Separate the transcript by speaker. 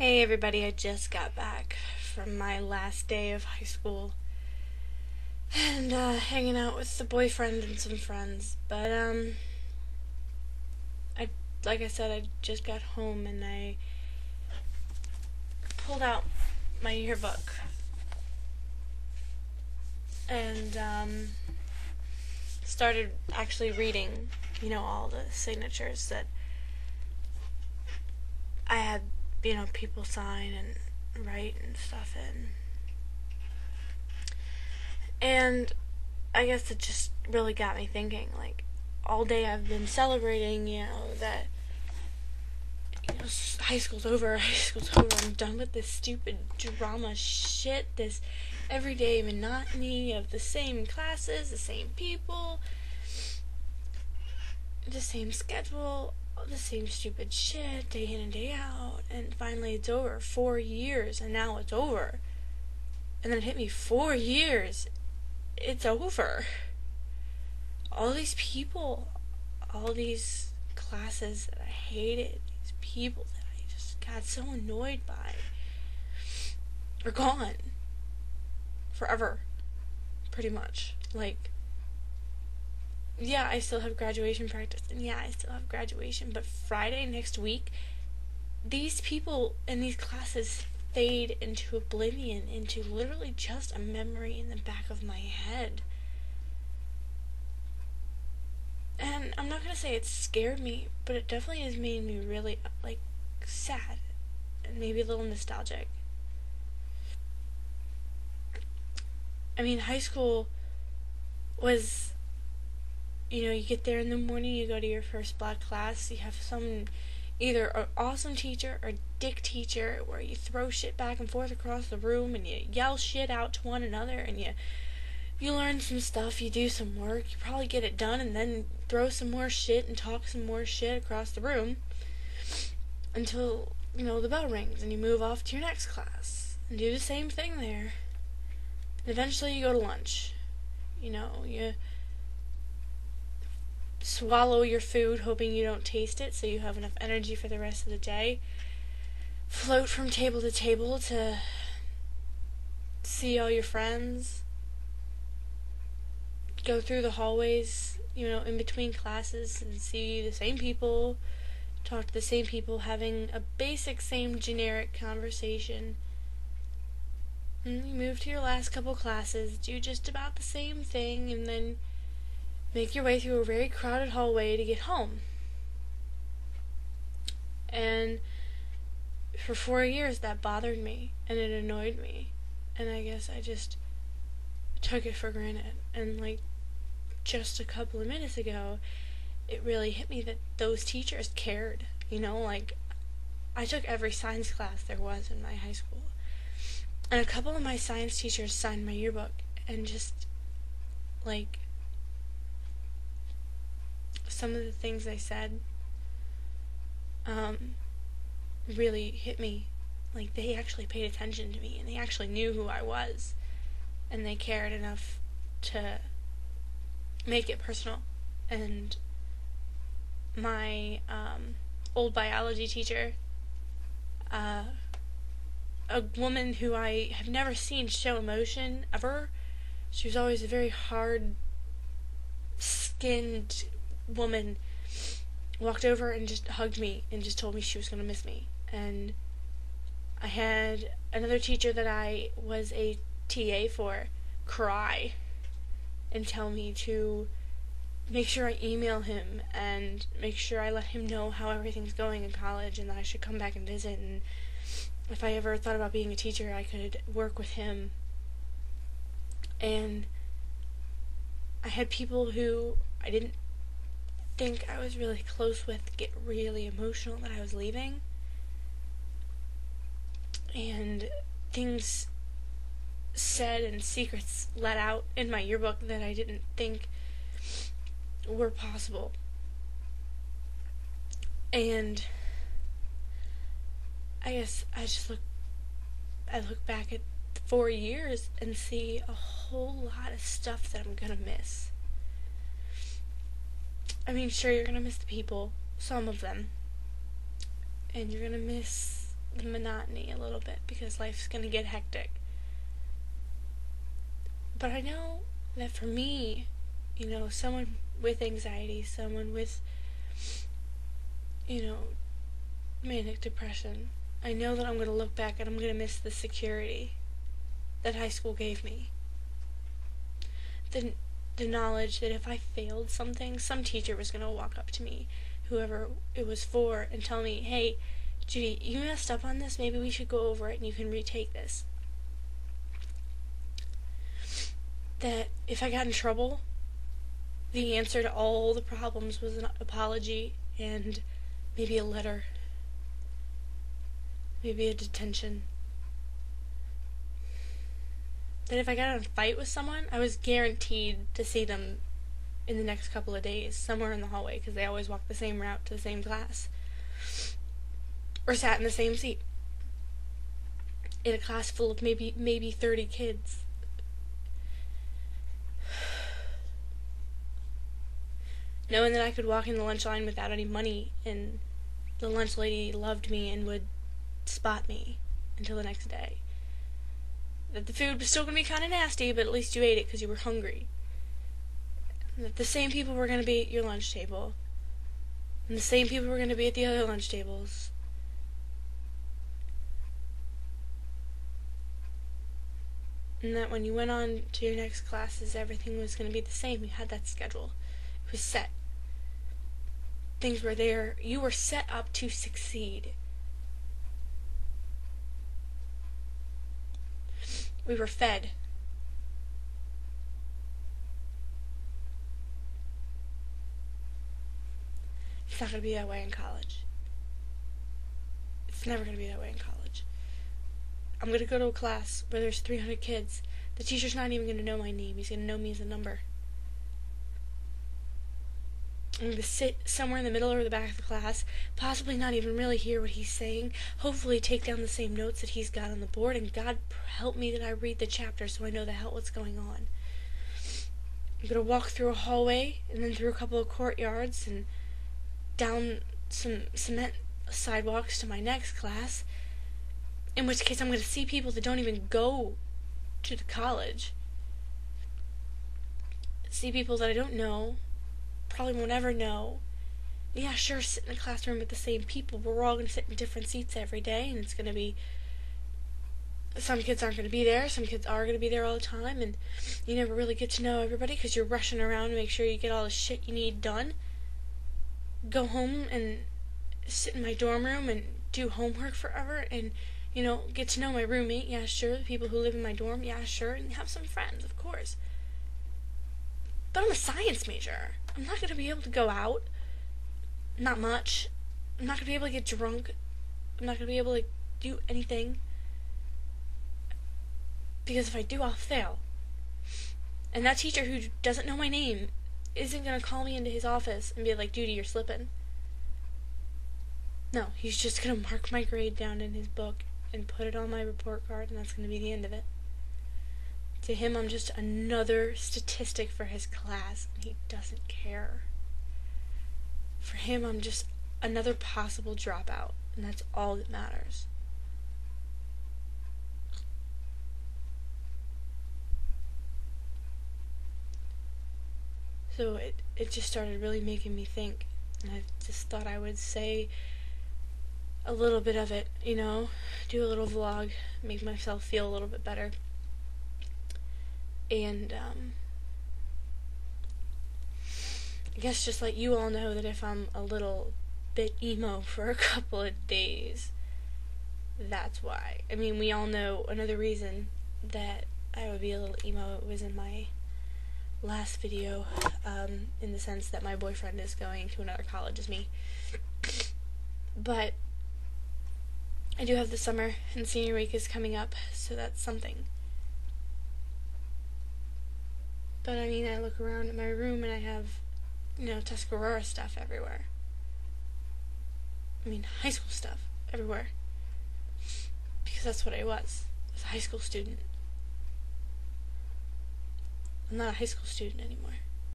Speaker 1: Hey everybody, I just got back from my last day of high school and hanging out with the boyfriend and some friends. But I like I said, I just got home and I pulled out my yearbook and started actually reading, all the signatures that I had, people sign and write and stuff in. And I guess it just really got me thinking, like, all day I've been celebrating, that high school's over, I'm done with this stupid drama shit, this everyday monotony of the same classes, the same people, the same schedule, the same stupid shit, day in and day out, and finally it's over. 4 years, and now it's over. And then it hit me, 4 years, it's over. All these people, all these classes that I hated, these people that I just got so annoyed by, are gone. Forever. Pretty much. Like, yeah, I still have graduation practice, and yeah, I still have graduation, but Friday next week, these people in these classes fade into oblivion, into literally just a memory in the back of my head. And I'm not gonna say it scared me, but it definitely has made me really, sad, and maybe a little nostalgic. I mean, high school was, you get there in the morning, you go to your first black class, you have either an awesome teacher or dick teacher where you throw shit back and forth across the room and you yell shit out to one another and you learn some stuff, you do some work, you probably get it done and then throw some more shit and talk some more shit across the room until, the bell rings and you move off to your next class and do the same thing there. And eventually you go to lunch. You swallow your food hoping you don't taste it so you have enough energy for the rest of the day. Float from table to table to see all your friends. Go through the hallways, in between classes and see the same people, talk to the same people, having a basic, same generic conversation. And you move to your last couple classes, do just about the same thing, and then make your way through a very crowded hallway to get home. And for 4 years that bothered me, and it annoyed me. And I guess I just took it for granted. And just a couple of minutes ago, it really hit me that those teachers cared. I took every science class there was in my high school. And a couple of my science teachers signed my yearbook, and just, some of the things they said, really hit me. They actually paid attention to me, and they actually knew who I was, and they cared enough to make it personal. And my old biology teacher, a woman who I have never seen show emotion ever. She was always a very hard-skinned woman, walked over and just hugged me and just told me she was going to miss me. And I had another teacher that I was a TA for cry and tell me to make sure I email him and make sure I let him know how everything's going in college and that I should come back and visit, and if I ever thought about being a teacher, I could work with him. And I had people who I didn't think I was really close with get really emotional that I was leaving. And things said and secrets let out in my yearbook that I didn't think were possible. And I guess I look back at 4 years and see a whole lot of stuff that I'm gonna miss. I mean, sure, you're gonna miss the people, some of them, and you're gonna miss the monotony a little bit because life's going to get hectic. But I know that for me, someone with anxiety, someone with, manic depression, I know that I'm going to look back and I'm going to miss the security that high school gave me. The knowledge that if I failed something, some teacher was going to walk up to me, whoever it was for, and tell me, hey, Judy, you messed up on this, maybe we should go over it and you can retake this. That if I got in trouble, the answer to all the problems was an apology and maybe a letter, maybe a detention. That if I got in a fight with someone, I was guaranteed to see them in the next couple of days, somewhere in the hallway, because they always walked the same route to the same class. Or sat in the same seat. In a class full of maybe 30 kids. Knowing that I could walk in the lunch line without any money, and the lunch lady loved me and would spot me until the next day. That the food was still going to be kind of nasty, but at least you ate it because you were hungry. And that the same people were going to be at your lunch table. And the same people were going to be at the other lunch tables. And that when you went on to your next classes, everything was going to be the same. You had that schedule. It was set. Things were there. You were set up to succeed. We were fed. It's not going to be that way in college. It's never going to be that way in college. I'm going to go to a class where there's 300 kids. The teacher's not even going to know my name. He's going to know me as a number. I'm going to sit somewhere in the middle or the back of the class, possibly not even really hear what he's saying, hopefully take down the same notes that he's got on the board, and God help me that I read the chapter so I know the hell what's going on. I'm going to walk through a hallway, and then through a couple of courtyards, and down some cement sidewalks to my next class, in which case I'm going to see people that don't even go to the college. See people that I don't know, probably won't ever know. Yeah, sure, sit in a classroom with the same people, but we're all going to sit in different seats every day, and it's going to be, some kids aren't going to be there, some kids are going to be there all the time, and you never really get to know everybody because you're rushing around to make sure you get all the shit you need done. Go home and sit in my dorm room and do homework forever, and, get to know my roommate, yeah, sure, the people who live in my dorm, yeah, sure, and have some friends, of course. But I'm a science major. I'm not going to be able to go out. Not much. I'm not going to be able to get drunk. I'm not going to be able to do anything. Because if I do, I'll fail. And that teacher who doesn't know my name isn't going to call me into his office and be like, Judy, you're slipping. No, he's just going to mark my grade down in his book and put it on my report card, and that's going to be the end of it. To him, I'm just another statistic for his class, and he doesn't care. For him, I'm just another possible dropout, and that's all that matters. So it just started really making me think, and I just thought I would say a little bit of it, do a little vlog, make myself feel a little bit better. And, I guess just let you all know that if I'm a little bit emo for a couple of days, that's why. I mean, we all know another reason that I would be a little emo. It was in my last video, in the sense that my boyfriend is going to another college as me. But I do have the summer, and senior week is coming up, so that's something. But I mean, I look around at my room and I have, Tuscarora stuff everywhere. I mean, high school stuff everywhere. Because that's what I was a high school student. I'm not a high school student anymore.